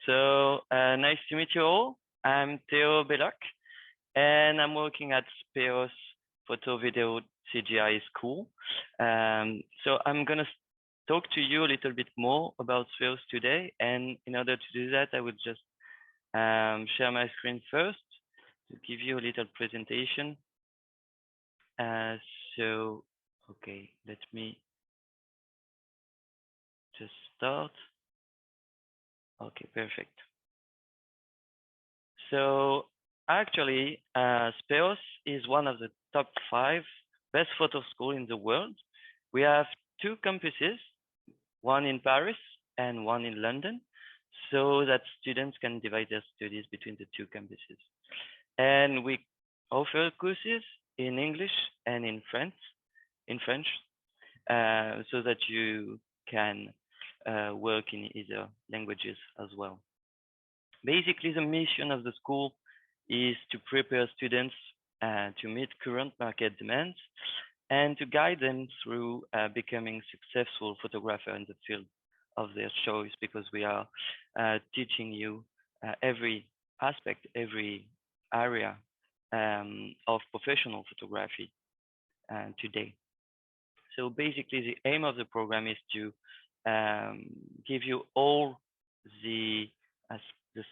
Nice to meet you all. I'm Theo Belloc, and I'm working at Spéos Photo-Video-CGI School. So I'm going to talk to you a little bit more about Spéos today. And in order to do that, I will just share my screen first to give you a little presentation. Okay, let me just start. Okay, perfect. So actually, Spéos is one of the top 5 best photo schools in the world. We have 2 campuses, one in Paris and one in London, so that students can divide their studies between the 2 campuses. And we offer courses in English and in French, so that you can work in either languages as well. Basically, the mission of the school is to prepare students to meet current market demands and to guide them through becoming successful photographer in the field of their choice, because we are teaching you every aspect, every area of professional photography today. So basically, the aim of the program is to give you all the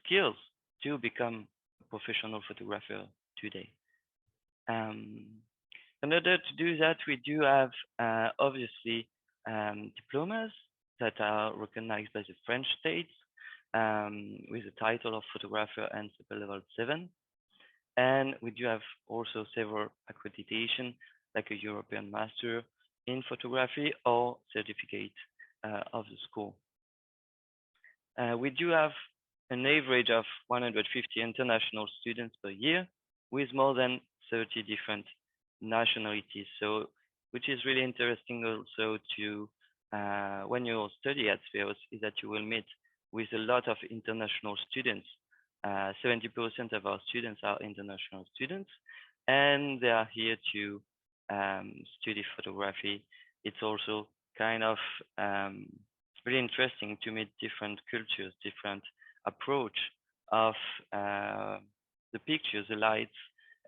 skills to become a professional photographer today. In order to do that, we do have obviously diplomas that are recognized by the French state with the title of photographer and super level 7. And we do have also several accreditation, like a European Master in Photography or certificate of the school. We do have an average of 150 international students per year with more than 30 different nationalities. So, which is really interesting also to, when you study at Spéos, is that you will meet with a lot of international students. 70% of our students are international students, and they are here to study photography. It's also kind of really interesting to meet different cultures, different approach of the pictures, the lights,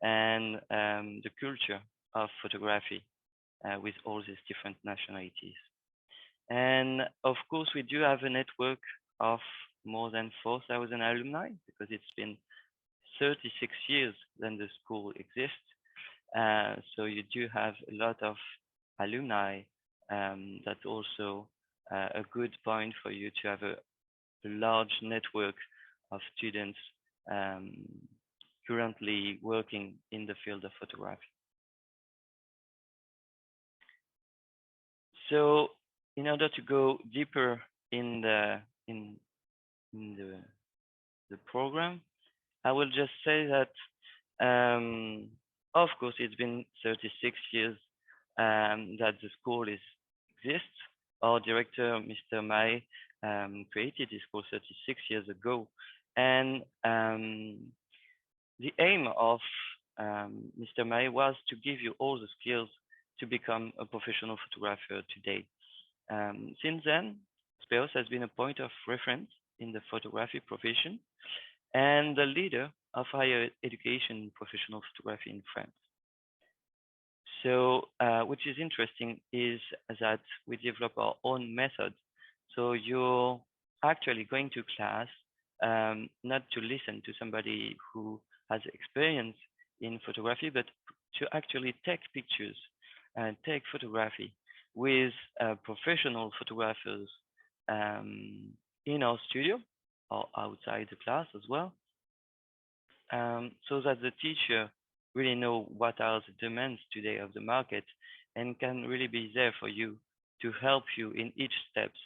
and the culture of photography with all these different nationalities. And of course, we do have a network of more than 4,000 alumni, because it's been 36 years that the school exists. So you do have a lot of alumni. That's also a good point for you to have a large network of students currently working in the field of photography. So in order to go deeper in the program, I will just say that of course it's been 36 years that the school exists. Our director, Mr. Mai, created this school 36 years ago, and the aim of Mr. Mai was to give you all the skills to become a professional photographer today. Since then, Spéos has been a point of reference in the photography profession and the leader of higher education in professional photography in France. So, which is interesting is that we develop our own method. So you're actually going to class not to listen to somebody who has experience in photography, but to actually take pictures and take photography with professional photographers in our studio or outside the class as well, so that the teacher really know what are the demands today of the market and can really be there for you to help you in each steps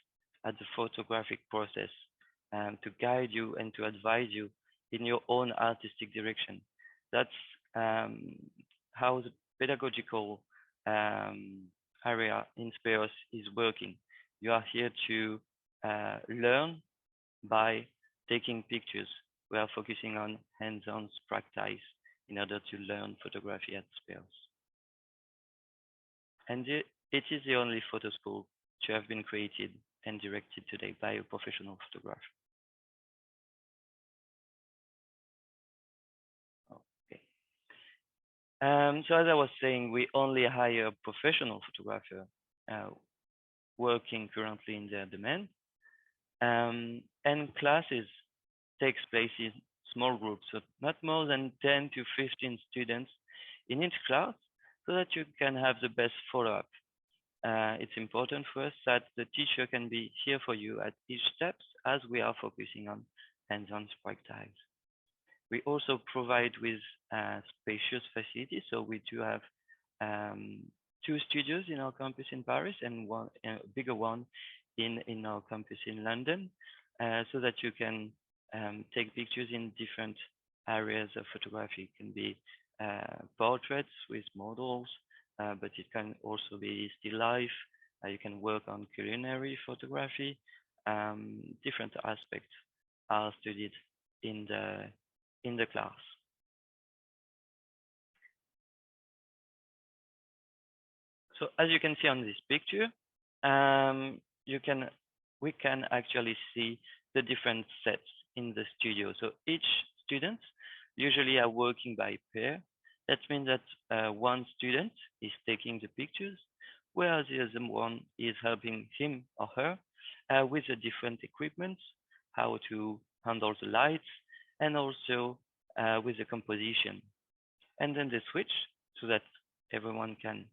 at the photographic process, to guide you and to advise you in your own artistic direction. That's how the pedagogical area in Spéos is working. You are here to learn by taking pictures. We are focusing on hands-on practice in order to learn photography at Spéos. And it is the only photo school to have been created and directed today by a professional photographer. So as I was saying, we only hire professional photographer working currently in their domain. And classes takes place in small groups, so not more than 10 to 15 students in each class, so that you can have the best follow-up. It's important for us that the teacher can be here for you at each step, as we are focusing on hands-on practice. We also provide with spacious facilities, so we do have 2 studios in our campus in Paris and one bigger one in our campus in London, so that you can take pictures in different areas of photography. It can be portraits with models, but it can also be still life. You can work on culinary photography. Different aspects are studied in the class. So as you can see on this picture, we can actually see the different sets in the studio. So each student usually are working by pair. That means that one student is taking the pictures, whereas the other one is helping him or her with the different equipment, how to handle the lights, and also with the composition. And then they switch so that everyone can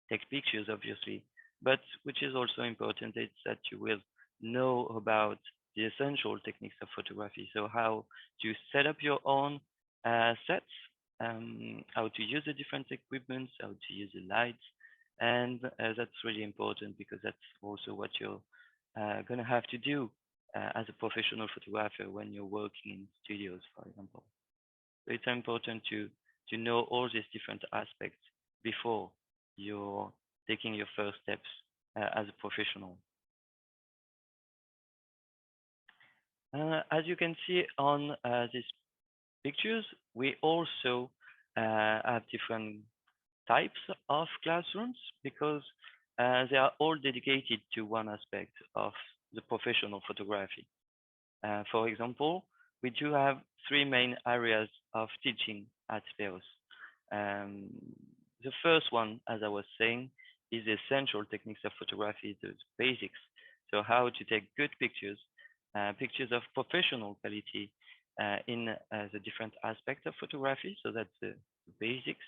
take pictures, obviously. But which is also important is that you will know about the essential techniques of photography. So how to set up your own sets, how to use the different equipments, how to use the lights. And that's really important because that's also what you're going to have to do as a professional photographer when you're working in studios, for example. So it's important to know all these different aspects before you're taking your first steps as a professional. As you can see on these pictures, we also have different types of classrooms because they are all dedicated to one aspect of the professional photography. For example, we do have 3 main areas of teaching at Spéos. The first one, as I was saying, is the essential techniques of photography, the basics. So how to take good pictures, pictures of professional quality in the different aspects of photography. So that's the basics,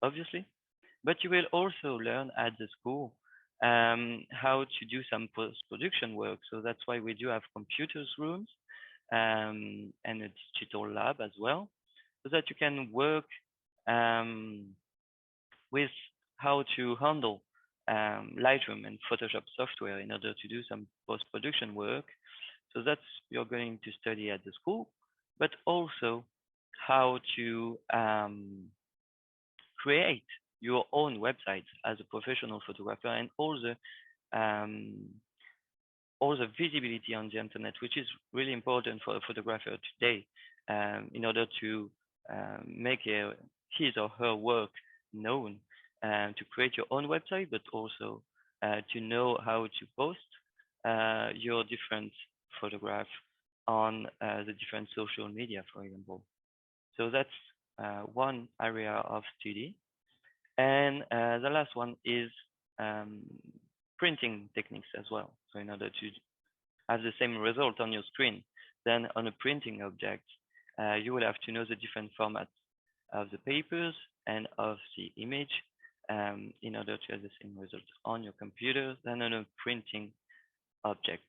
obviously. But you will also learn at the school how to do some post-production work. So that's why we do have computers rooms and a digital lab as well, so that you can work with how to handle Lightroom and Photoshop software in order to do some post-production work. So that's you're going to study at the school, but also how to create your own websites as a professional photographer, and all the visibility on the internet, which is really important for a photographer today, in order to make his or her work known, to create your own website, but also to know how to post your different photographs on the different social media, for example. So that's one area of study. And the last one is printing techniques as well. So in order to have the same result on your screen, then on a printing object, you will have to know the different formats of the papers and of the image in order to have the same result on your computer than on a printing object.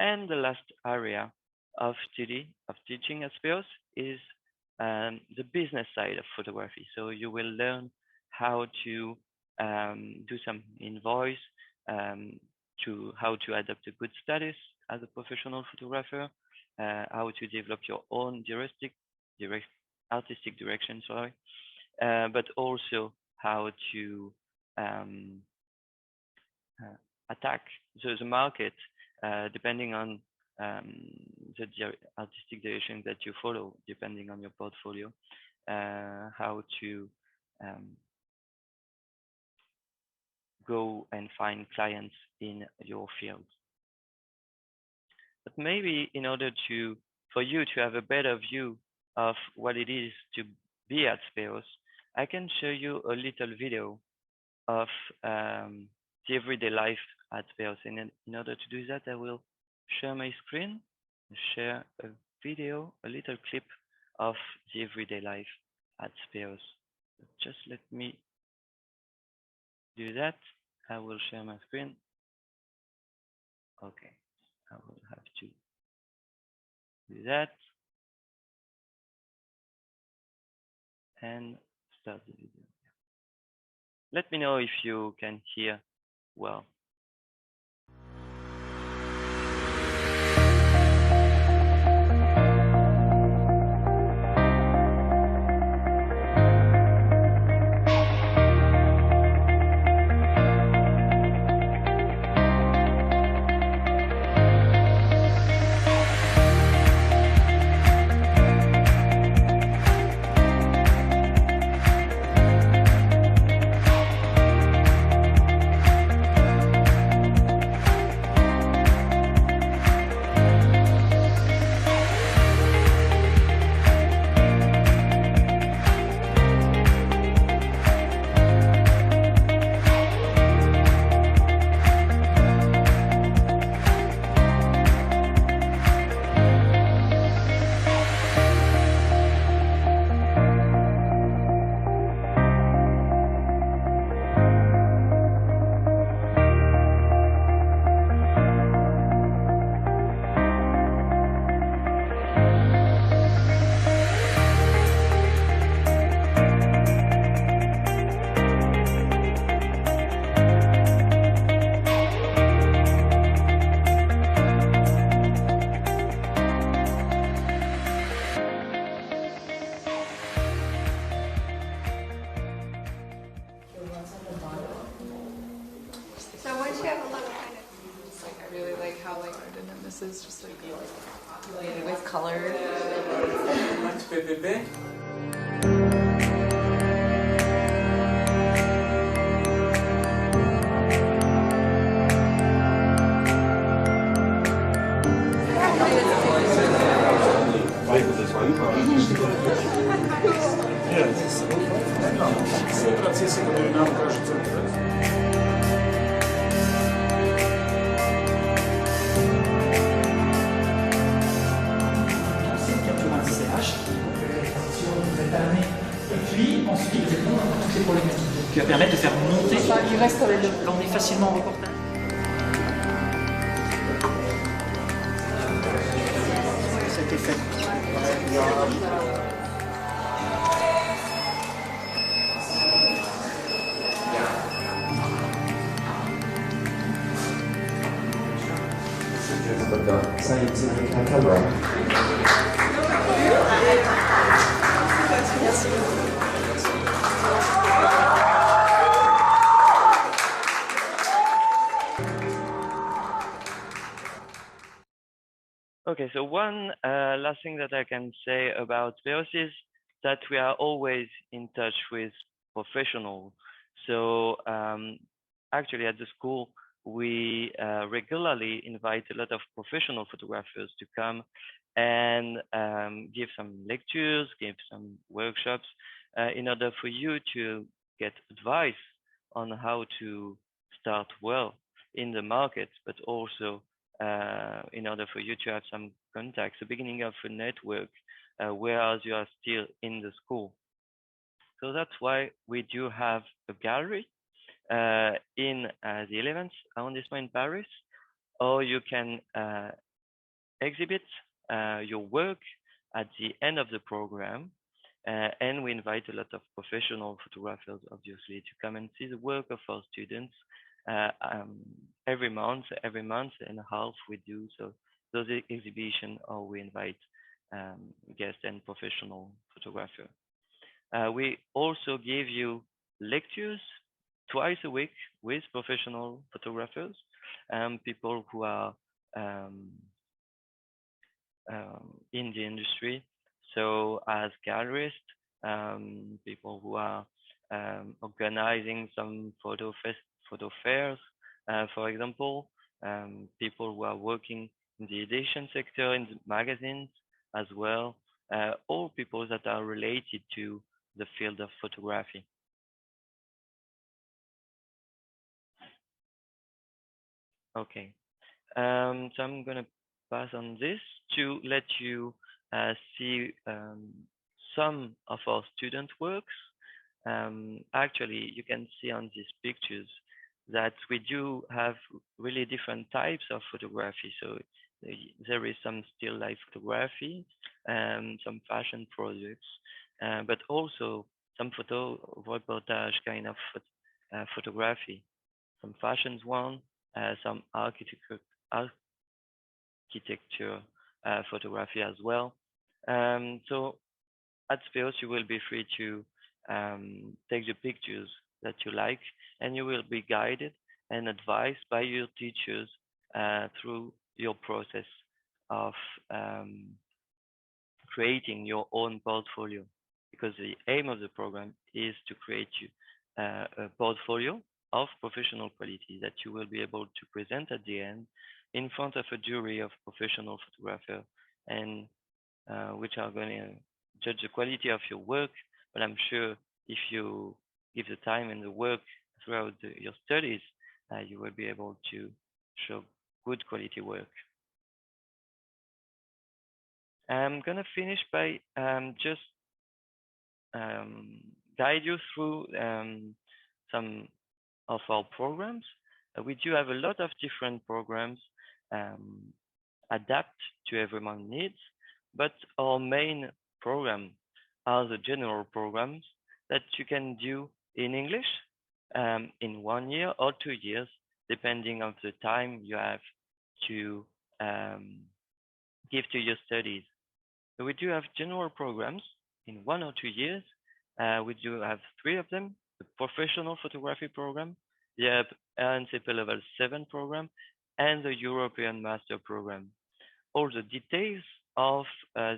And the last area of study, of teaching at Spéos, is the business side of photography. So you will learn how to do some invoice, how to adopt a good status as a professional photographer, how to develop your own artistic direction, but also how to attack the market depending on the artistic direction that you follow, depending on your portfolio, how to go and find clients in your field. But maybe in order for you to have a better view of what it is to be at Spéos, I can show you a little video of the everyday life at Spéos. And in order to do that, I will share my screen, share a video, a little clip of the everyday life at Spéos. Just let me do that. I will share my screen. Okay, I will have to do that and start the video. Let me know if you can hear well. This is just like with color. Qui va permettre de faire monter. Il reste les deux. Là, on est facilement en reportage. Cet effet. Okay, so one last thing that I can say about Spéos is that we are always in touch with professionals. So actually at the school, we regularly invite a lot of professional photographers to come and give some lectures, give some workshops in order for you to get advice on how to start well in the market, but also in order for you to have some contacts, the beginning of a network, whereas you are still in the school. So that's why we do have a gallery in the 11th arrondissement in Paris, or you can exhibit your work at the end of the program. And we invite a lot of professional photographers, obviously, to come and see the work of our students. Every month and a half we do so those exhibition, or we invite guests and professional photographers. We also give you lectures twice a week with professional photographers, people who are in the industry. So as gallerists, people who are organizing some photo fairs, for example, people who are working in the edition sector, in the magazines as well, all people that are related to the field of photography. Okay, so I'm gonna pass on this to let you see some of our student works. Actually, you can see on these pictures that we do have really different types of photography. So there is some still life photography, some fashion projects, but also some photo reportage kind of photography, some fashion one, some architecture photography as well. So at Spéos, you will be free to take the pictures that you like, and you will be guided and advised by your teachers through your process of creating your own portfolio, because the aim of the program is to create a portfolio of professional quality that you will be able to present at the end in front of a jury of professional photographers, and which are going to judge the quality of your work. But I'm sure if you give the time and the work throughout your studies, you will be able to show good quality work. I'm going to finish by just guide you through some of our programs. We do have a lot of different programs adapt to everyone's needs, but our main program are the general programs that you can do in English in 1 year or 2 years, depending on the time you have to give to your studies. So we do have general programs in 1 or 2 years. We do have 3 of them: the professional photography program, the RNCP level 7 program, and the European master program. All the details of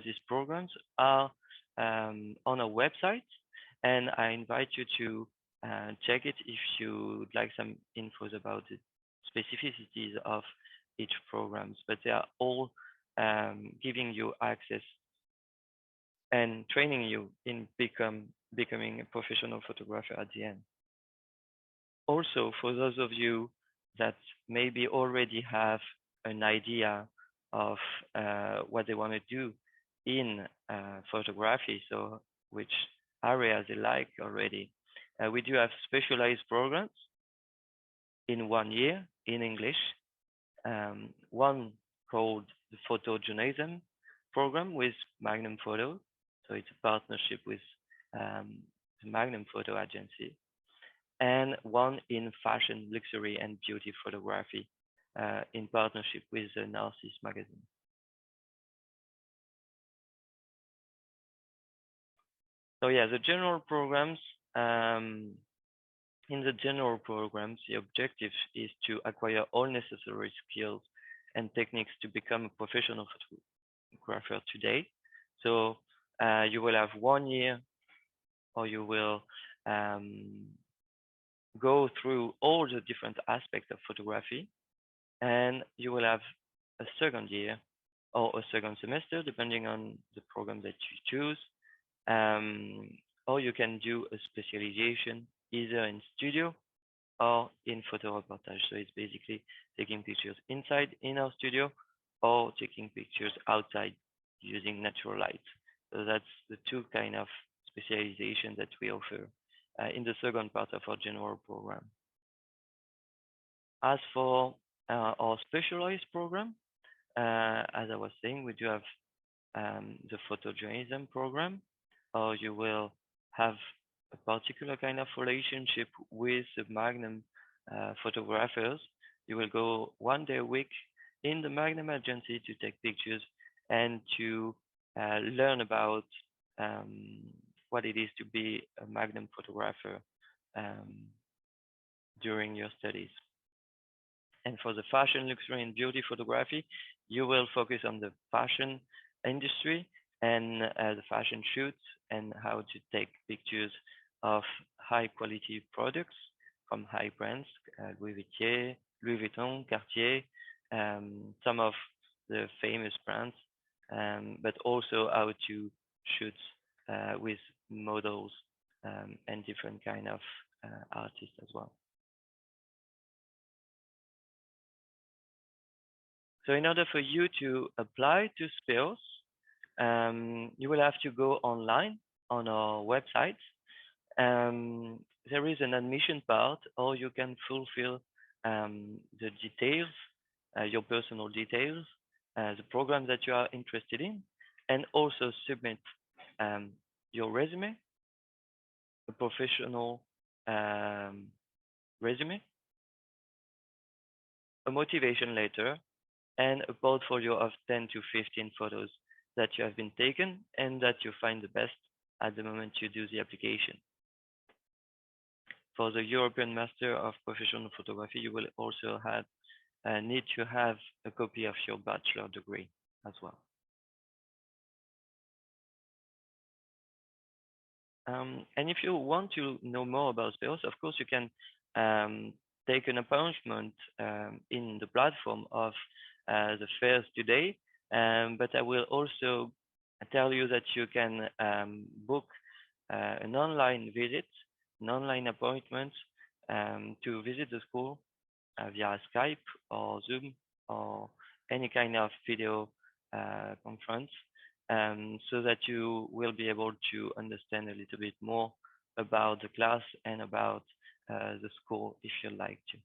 these programs are on our website, and I invite you to check it if you would like some infos about the specificities of each programs. But they are all giving you access and training you in becoming a professional photographer at the end. Also, for those of you that maybe already have an idea of what they want to do in photography, so which areas they like already, we do have specialized programs in 1 year in English. One called the photojournalism program with Magnum Photo. So it's a partnership with the Magnum Photo agency. And one in fashion, luxury, and beauty photography in partnership with the Narcisse magazine. So yeah, the general programs, in the general programs, the objective is to acquire all necessary skills and techniques to become a professional photographer today. So you will have 1 year, or you will go through all the different aspects of photography, and you will have a second year or a second semester, depending on the program that you choose. Or you can do a specialization either in studio or in photo reportage. So it's basically taking pictures inside in our studio or taking pictures outside using natural light. So that's the 2 kind of specialization that we offer in the second part of our general program. As for our specialized program, as I was saying, we do have the photojournalism program, or you will have a particular kind of relationship with the Magnum photographers. You will go 1 day a week in the Magnum agency to take pictures and to learn about what it is to be a Magnum photographer during your studies. And for the fashion, luxury, and beauty photography, you will focus on the fashion industry and the fashion shoots and how to take pictures of high quality products from high brands, Louis Vuitton, Cartier, some of the famous brands, but also how to shoot with models and different kind of artists as well. So in order for you to apply to Spéos, you will have to go online on our website. There is an admission part, or you can fulfill the details, your personal details, the program that you are interested in, and also submit your resume, a professional resume, a motivation letter, and a portfolio of 10 to 15 photos that you have been taken and that you find the best at the moment you do the application. For the European Master of Professional Photography, you will also need to have a copy of your bachelor degree as well. And if you want to know more about Spéos, of course, you can take an appointment in the platform of the fairs today. But I will also tell you that you can book an online visit, an online appointment to visit the school via Skype or Zoom or any kind of video conference, so that you will be able to understand a little bit more about the class and about the school if you like to.